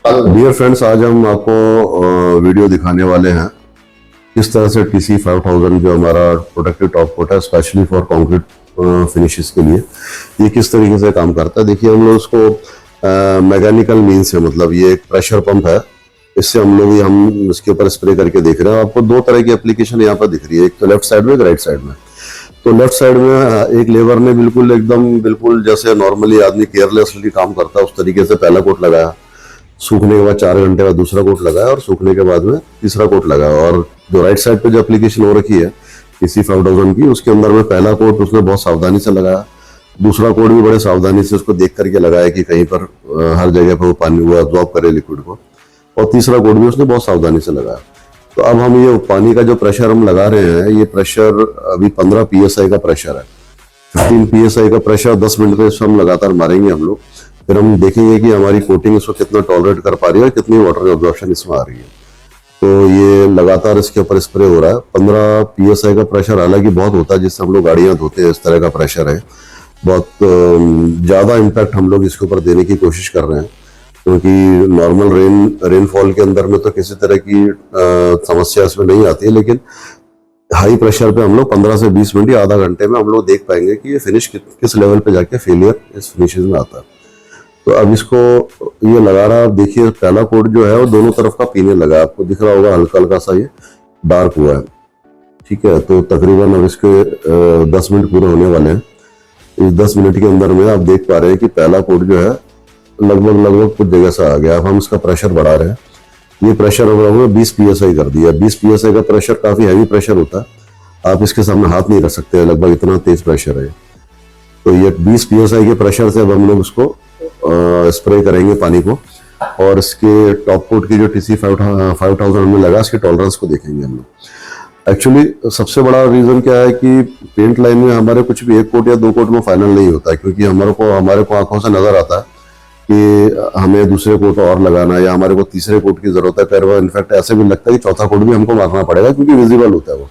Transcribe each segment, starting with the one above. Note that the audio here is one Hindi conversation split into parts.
डियर फ्रेंड्स, आज हम आपको वीडियो दिखाने वाले हैं किस तरह से TC 5000 जो हमारा प्रोटेक्टिव टॉप कोट है स्पेशली फॉर कंक्रीट फिनिशेस के लिए, ये किस तरीके से काम करता है। देखिए, हम लोग इसको मैकेनिकल मीन्स है, मतलब ये एक प्रेशर पंप है। इससे हम इसके ऊपर स्प्रे करके देख रहे हैं। आपको दो तरह की एप्लीकेशन यहाँ पर दिख रही है, एक तो लेफ्ट साइड में, एक राइट साइड में। तो लेफ्ट साइड में एक लेबर ने बिल्कुल जैसे नॉर्मली आदमी केयरलेसली काम करता है उस तरीके से पहला कोट लगाया, सूखने के बाद 4 घंटे बाद दूसरा कोट लगाया और सूखने के बाद में तीसरा कोट लगाया। और जो राइट साइड पे जो एप्लीकेशन हो रखी है TC 5000 की, उसके अंदर में पहला कोट उसने बहुत सावधानी से लगाया, दूसरा कोट भी बड़े सावधानी से उसको देख करके लगाया कि कहीं पर हर जगह पर वो पानी वो एब्जॉर्ब करे लिक्विड को, और तीसरा कोट भी उसने बहुत सावधानी से लगाया। तो अब हम ये पानी का जो प्रेशर हम लगा रहे हैं, ये प्रेशर अभी 15 PSI का प्रेशर है। 15 PSI का प्रेशर 10 मिनट पे हम लगातार मारेंगे हम लोग। फिर हम देखेंगे कि हमारी कोटिंग इसको कितना टॉलरेट कर पा रही है और कितनी वाटर एब्जॉर्प्शन इसमें आ रही है। तो ये लगातार इसके ऊपर स्प्रे हो रहा है। 15 PSI का प्रेशर हालांकि बहुत होता है, जिससे हम लोग गाड़ियां धोते हैं, इस तरह का प्रेशर है। बहुत ज़्यादा इम्पैक्ट हम लोग इसके ऊपर देने की कोशिश कर रहे हैं, क्योंकि नॉर्मल रेनफॉल के अंदर में तो किसी तरह की समस्या इसमें नहीं आती है, लेकिन हाई प्रेशर पे हम लोग 15 से 20 मिनट या आधा घंटे में हम लोग देख पाएंगे कि ये फिनिश किस लेवल पे जाके फेलियर इस फिनिशेज में आता है। तो अब इसको ये लगा रहा है। आप देखिए, पहला कोट जो है वो दोनों तरफ का पीने लगा, आपको दिख रहा होगा हल्का हल्का सा ये डार्क हुआ है। ठीक है, तो तकरीबन अब इसके 10 मिनट पूरे होने वाले हैं। इस 10 मिनट के अंदर में आप देख पा रहे हैं कि पहला कोट जो है लगभग कुछ जगह से आ गया। अब हम इसका प्रेशर बढ़ा रहे हैं। ये प्रेशर हमने 20 PSI कर दिया। 20 PSI का प्रेशर काफी हैवी प्रेशर होता है, आप इसके सामने हाथ नहीं रख सकते, लगभग इतना तेज प्रेशर है। तो ये 20 PSI के प्रेशर से अब हम लोग उसको स्प्रे करेंगे पानी को, और इसके टॉप कोट की जो TC 5000 हमने लगा, इसके टॉलरेंस को देखेंगे हम लोग। एक्चुअली सबसे बड़ा रीजन क्या है कि पेंट लाइन में हमारे कुछ भी एक कोट या दो कोट में फाइनल नहीं होता है, क्योंकि हमारे को आंखों से नजर आता है कि हमें दूसरे कोट और लगाना है या हमारे को तीसरे कोट की जरूरत है। फिर इनफैक्ट ऐसे भी लगता है कि चौथा कोट भी हमको मारना पड़ेगा, क्योंकि विजिबल होता है वो।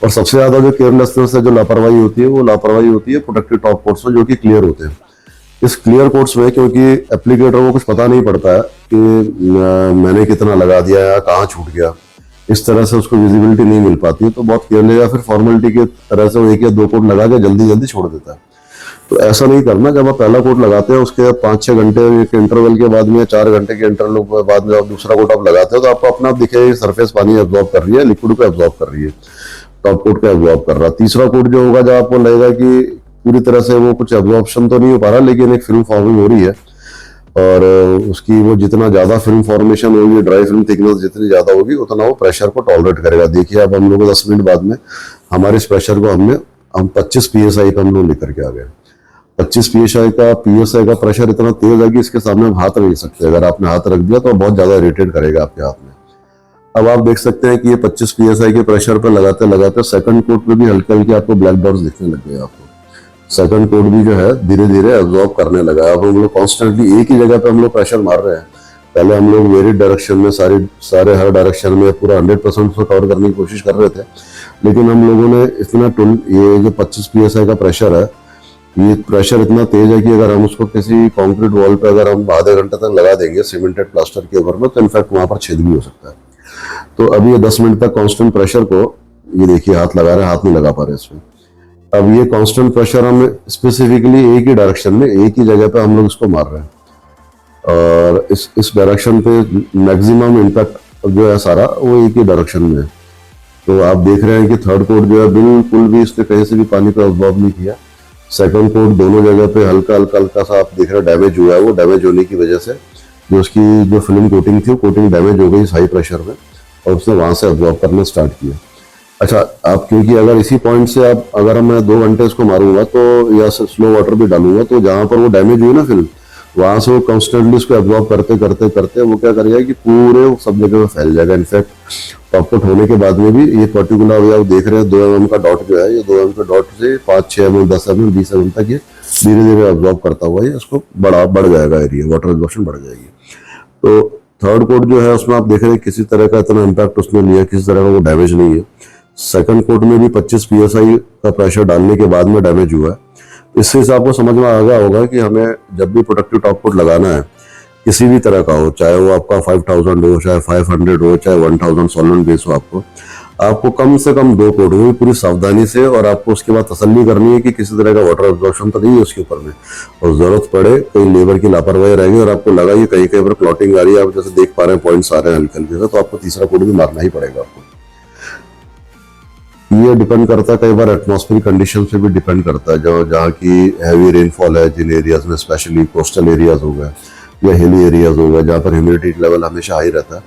और सबसे ज्यादा जो केयरलेसनेस है, जो लापरवाही होती है, वो लापरवाही होती है प्रोटेक्टिव टॉप कोट्स में, जो कि क्लियर होते हैं। इस क्लियर कोट्स में क्योंकि एप्लीकेटर को कुछ पता नहीं पड़ता है कि मैंने कितना लगा दिया या कहाँ छूट गया, इस तरह से उसको विजिबिलिटी नहीं मिल पाती, तो बहुत केयरलेस या फिर फॉर्मेलिटी की तरह से वो एक या दो कोट लगा के जल्दी छोड़ देता है। तो ऐसा नहीं करना। जब आप पहला कोट लगाते हैं, उसके 5-6 घंटे के इंटरवल के बाद में, 4 घंटे के इंटरवल के बाद में आप दूसरा कोट आप लगाते हो, तो आपको अपना आप दिखेगा सरफेस पानी एब्जॉर्ब कर रही है, लिक्विड को एब्जॉर्ब कर रही है, टॉप कोट को एब्जॉर्ब कर रहा है। तीसरा कोट जो होगा, जब आपको लगेगा कि पूरी तरह से वो कुछ एब्जॉर्प्शन तो नहीं हो पा रहा, लेकिन एक फिल्म फॉर्मिंग हो रही है, और उसकी वो जितना ज्यादा फिल्म फॉर्मेशन होगी, ड्राई फिल्म थिकनेस जितनी ज्यादा होगी, उतना वो प्रेशर को टॉलरेट करेगा। देखिए, अब हम लोग 10 मिनट बाद में हमारे इस प्रेशर को हम 25 PSI पे हम लोग लेकर के आ गए। 25 PSI का प्रेशर इतना तेज है कि इसके सामने हम हाथ नहीं सकते। अगर आपने हाथ रख दिया तो बहुत ज्यादा इरिटेट करेगा आपके हाथ में। अब आप देख सकते हैं कि ये 25 PSI के प्रेशर पर लगाते सेकंड कोट में भी हल्के हल्के आपको ब्लैक डॉट्स दिखने लग गए। आपको सेकंड कोट भी जो है धीरे धीरे एब्जॉर्ब करने लगा। अब हम लोग कॉन्स्टेंटली एक ही जगह पे हम लोग प्रेशर मार रहे हैं। पहले हम लोग वेरिड डायरेक्शन में सारे हर डायरेक्शन में पूरा 100% को कवर करने की कोशिश कर रहे थे, लेकिन हम लोगों ने ये जो 25 PSI का प्रेशर है, ये प्रेशर इतना तेज है कि अगर हम उसको किसी कंक्रीट वॉल पे अगर हम आधे घंटे तक लगा देंगे सीमेंटेड प्लास्टर के ऊपर में, तो इनफैक्ट वहां पर छेद भी हो सकता है। तो अभी ये 10 मिनट तक कांस्टेंट प्रेशर को, ये देखिए हाथ लगा रहे हैं, हाथ नहीं लगा पा रहे इसमें। अब ये कांस्टेंट प्रेशर हम स्पेसिफिकली एक ही डायरेक्शन में, एक ही जगह पे हम लोग इसको मार रहे हैं, और इस डायरेक्शन पे मैक्सिमम इम्पैक्ट जो है सारा वो एक ही डायरेक्शन में है। तो आप देख रहे हैं कि थर्ड कोट जो है बिल्कुल भी इसने कहीं से भी पानी को एब्जॉर्ब नहीं किया। सेकंड कोट दोनों जगह पे हल्का हल्का सा आप देख रहे हैं डैमेज हुआ है। वो डैमेज होने की वजह से जो उसकी जो फिल्म कोटिंग थी, वो कोटिंग डैमेज हो गई इस हाई प्रेशर में, और उसने वहां से एब्जॉर्ब करना स्टार्ट किया। अच्छा, आप क्योंकि अगर इसी पॉइंट से अगर मैं 2 घंटे इसको मारूंगा तो, या स्लो वाटर भी डालूंगा, तो जहां पर वो डैमेज हुई ना फिल्म, वहां से वो कॉन्स्टेंटली उसको एब्जॉर्ब करते वो क्या करेगा कि पूरे सब जगह में फैल जाएगा। इनफैक्ट टॉप कोट होने के बाद में भी ये पर्टिकुलर आप देख रहे हैं 2 mm का डॉट जो है, ये 2 mm का डॉट से 5-6 mm 10 mm 20 mm तक ये धीरे धीरे एब्जॉर्ब करता हुआ ये उसको बढ़ जाएगा, एरिया वाटर एब्जॉर्प्शन बढ़ जाएगी। तो थर्ड कोट जो है उसमें आप देख रहे हैं किसी तरह का इतना इम्पैक्ट उसने लिया, किसी तरह का वो डैमेज नहीं है। सेकंड कोट में भी 25 PSI का प्रेशर डालने के बाद में डैमेज हुआ है। इससे आपको समझ में आ गया होगा कि हमें जब भी प्रोटेक्टिव टॉप कोट लगाना है किसी भी तरह का हो, चाहे वो आपका 5000 हो, चाहे 500 हो, चाहे 1000 सॉल्वेंट बेस हो, आपको कम से कम 2 कोट हुई पूरी सावधानी से, और आपको उसके बाद तसल्ली करनी है कि किसी तरह का वाटर एब्जॉर्प्शन तो नहीं है उसके ऊपर में, और जरूरत पड़े कहीं लेबर की लापरवाही रहेगी और आपको लगा ये कहीं कहीं पर क्लॉटिंग आ रही है, आप जैसे देख पा रहे हैं पॉइंट्स आ रहे हैं हल्के हल्के से, तो आपको तीसरा कोट भी मारना ही पड़ेगा आपको। ये डिपेंड करता है, कई बार एटमॉस्फेरिक कंडीशन पे भी डिपेंड करता है, जो जहाँ की हैवी रेनफॉल है, जिन एरियाज में स्पेशली कोस्टल एरियाज हो गए या हिली एरियाज हो गए जहाँ पर ह्यूमिडिटी लेवल हमेशा हाई रहता है,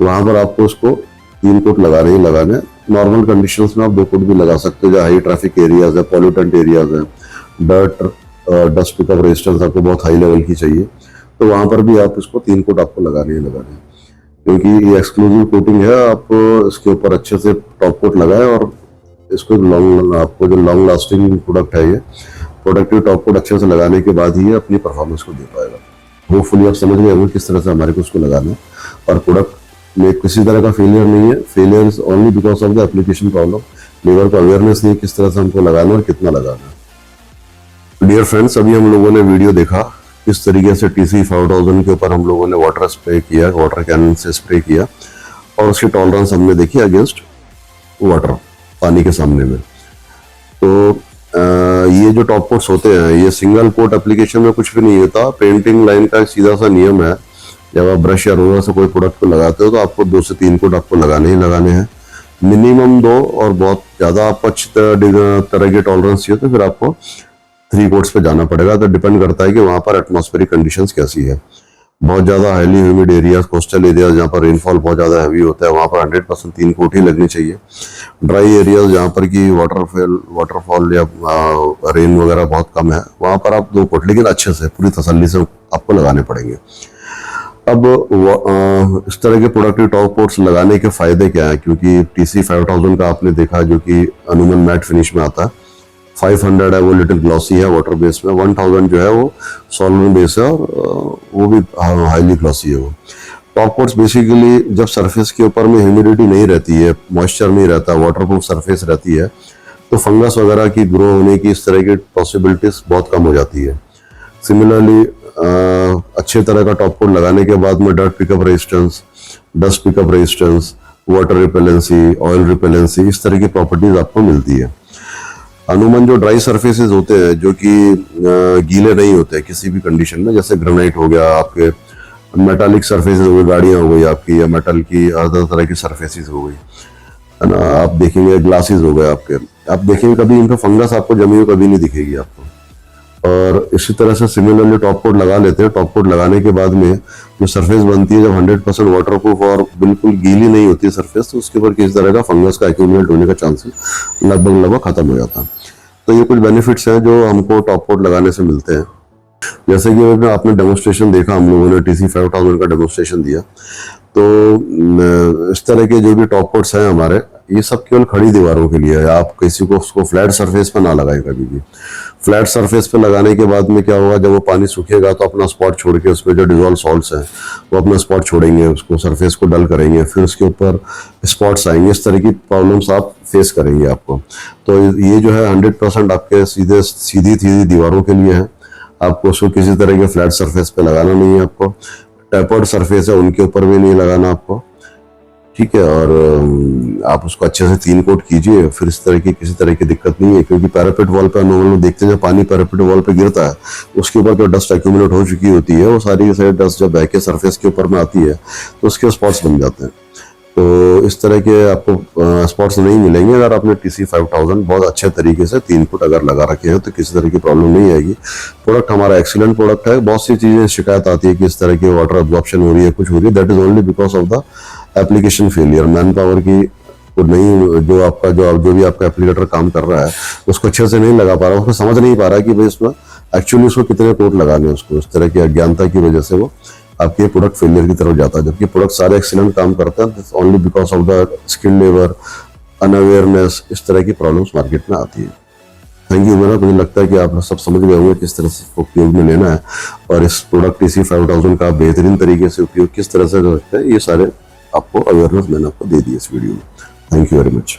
वहां पर आपको उसको 3 कोट लगाने ही लगाने। नॉर्मल कंडीशंस में आप 2 कोट भी लगा सकते हो, जो हाई ट्रैफिक एरियाज है, पॉल्यूटेंट एरियाज है, डस्ट पिकअप रेजिस्टेंस आपको बहुत हाई लेवल की चाहिए, तो वहां पर भी आप इसको 3 कोट आपको लगाने ही लगाने, क्योंकि ये एक्सक्लूसिव कोटिंग है। आप इसके ऊपर अच्छे से टॉप कोट लगाए और इसको आपको जो लॉन्ग लास्टिंग प्रोडक्ट है, ये प्रोडक्टिव टॉप कोट अच्छे से लगाने के बाद ही अपनी परफॉर्मेंस को दे पाएगा। होपफुली आप समझ गए होंगे किस तरह से हमारे को उसको लगाना है, और प्रोडक्ट में किसी तरह का फेलियर नहीं है। Failure is only because of the application problem. Labour को अवेयरनेस नहीं है किस तरह से हमको लगाना और कितना लगाना है। डियर फ्रेंड्स, अभी हम लोगों ने वीडियो देखा किस तरीके से TC 5000 के ऊपर हम लोगों ने वाटर स्प्रे किया, वाटर कैनन से स्प्रे किया, और उसकी टॉलरेंस हमने देखी अगेंस्ट वाटर, पानी के सामने में। तो ये जो टॉप कोट्स होते हैं, ये सिंगल कोट एप्लीकेशन में कुछ भी नहीं होता। पेंटिंग लाइन का एक सीधा सा नियम है, जब आप ब्रश या रोलर से कोई प्रोडक्ट को लगाते हो तो आपको 2 से 3 कोट आपको लगाने ही लगाने हैं, मिनिमम 2, और बहुत ज्यादा आपको अच्छी तरह की टॉलरेंस चाहिए तो फिर आपको 3 कोट्स पे जाना पड़ेगा। तो डिपेंड करता है कि वहां पर एटमॉस्फेरिक कंडीशंस कैसी है। बहुत ज्यादा highly humid areas, coastal areas जहाँ पर रेनफॉल बहुत ज्यादा हैवी होता है, वहां पर 100% 3 कोट ही लगनी चाहिए। ड्राई एरियाज जहाँ पर की वाटरफॉल या रेन वगैरह बहुत कम है, वहां पर आप 2 कोट, लेकिन अच्छे से पूरी तसल्ली से आपको लगाने पड़ेंगे। अब इस तरह के प्रोडक्टिव टॉप कोट्स लगाने के फायदे क्या है, क्योंकि TC 5000 का आपने देखा जो कि अनुमन मैट फिनिश में आता है, 500 है वो लिटिल ग्लॉसी है वाटर बेस में, 1000 जो है वो सॉल्वेंट बेस है और वो भी हाईली ग्लॉसी है। वो टॉप कोट्स बेसिकली जब सरफेस के ऊपर में ह्यूमिडिटी नहीं रहती है, मॉइस्चर नहीं रहता, वाटरप्रूफ सरफेस रहती है, तो फंगस वगैरह की ग्रो होने की इस तरह की पॉसिबिलिटीज बहुत कम हो जाती है। सिमिलरली अच्छे तरह का टॉप कोट लगाने के बाद में dust pickup resistance, water repellency, oil repellency, इस तरह की प्रॉपर्टीज आपको मिलती है। अनुमन जो ड्राई सरफेसेस होते हैं, जो कि गीले नहीं होते किसी भी कंडीशन में, जैसे ग्रेनाइट हो गया, आपके मेटालिक सरफेसेस हो गई, गाड़ियां हो गई आपकी, या मेटल की अदर तरह की सरफेसेस हो गई, है ना, आप देखेंगे ग्लासेस हो गए आपके, आप देखेंगे कभी इन पे फंगस आपको जमी हुई कभी नहीं दिखेगी आपको। और इसी तरह से सिमिलरली टॉप कोट लगा लेते हैं। टॉप कोट लगाने के बाद में जो सरफेस बनती है, जब 100% वाटरप्रूफ और बिल्कुल गीली नहीं होती सरफेस, तो उसके ऊपर किसी तरह का फंगस का एक्यूमुलेट होने का चांसेस लगभग खत्म हो जाता है। तो ये कुछ बेनिफिट्स हैं जो हमको टॉप कोट लगाने से मिलते हैं। जैसे कि आपने डेमोन्स्ट्रेशन देखा, हम लोगों ने TC 5000 का डेमोन्स्ट्रेशन दिया, तो इस तरह के जो भी टॉप कोट्स हैं हमारे, ये सब केवल खड़ी दीवारों के लिए है। आप किसी को उसको फ्लैट सरफेस पे ना लगाएं कभी भी। फ्लैट सरफेस पे लगाने के बाद में क्या होगा, जब वो पानी सूखेगा तो अपना स्पॉट छोड़ के, उसमें जो डिजोल्व सॉल्ट्स हैं वो अपना स्पॉट छोड़ेंगे, उसको सरफेस को डल करेंगे, फिर उसके ऊपर स्पॉट्स आएंगे। इस तरह की प्रॉब्लम्स आप फेस करेंगे आपको। तो ये जो है 100% आपके सीधी दीवारों के लिए है। आपको उसको किसी तरह के फ्लैट सरफेस पे लगाना नहीं है। आपको टेपर्ड सरफेस है उनके ऊपर भी नहीं लगाना आपको, ठीक है। और आप उसको अच्छे से 3 कोट कीजिए, फिर इस तरह की किसी तरह की दिक्कत नहीं है। क्योंकि पैरापेट वॉल पे हम लोग देखते हैं, जब पानी पैरापेट वॉल पे गिरता है, उसके ऊपर जो डस्ट एक्यूमुलेट हो चुकी होती है, वो सारी डस्ट जब बह के सरफेस के ऊपर में आती है तो उसके स्पॉट्स बन जाते हैं। तो इस तरह के आपको स्पॉट्स नहीं मिलेंगे अगर आपने TC 5000 बहुत अच्छे तरीके से 3 फुट अगर लगा रखे हैं, तो किसी तरह की प्रॉब्लम नहीं आएगी। प्रोडक्ट हमारा एक्सीलेंट प्रोडक्ट है। बहुत सी चीजें शिकायत आती है कि इस तरह की वाटर एब्जॉर्प्शन हो रही है, कुछ हो रही है, that is only because of the application failure. Man power की को नहीं, जो भी आपका एप्लीकेटर काम कर रहा है उसको अच्छे से नहीं लगा पा रहा, उसको समझ नहीं पा रहा कि भाई इसमें एक्चुअली उसको कितने कोट लगाने हैं उसको। इस तरह की अज्ञानता की वजह से वो आपके प्रोडक्ट फेलियर की तरफ जाता है, जबकि प्रोडक्ट सारे एक्सीलेंट काम करते हैं। Only because of the skill labour, unawareness, इस तरह की प्रॉब्लम्स मार्केट में आती है। Thank you. मुझे लगता है कि आप सब समझ गए होंगे किस तरह से उपयोग में लेना है, और इस प्रोडक्ट TC 5000 का बेहतरीन तरीके से उपयोग किस तरह से कर सकते हैं, ये सारे आपको अवेयरनेस मैंने आपको दे दी इस वीडियो में। Thank you very much.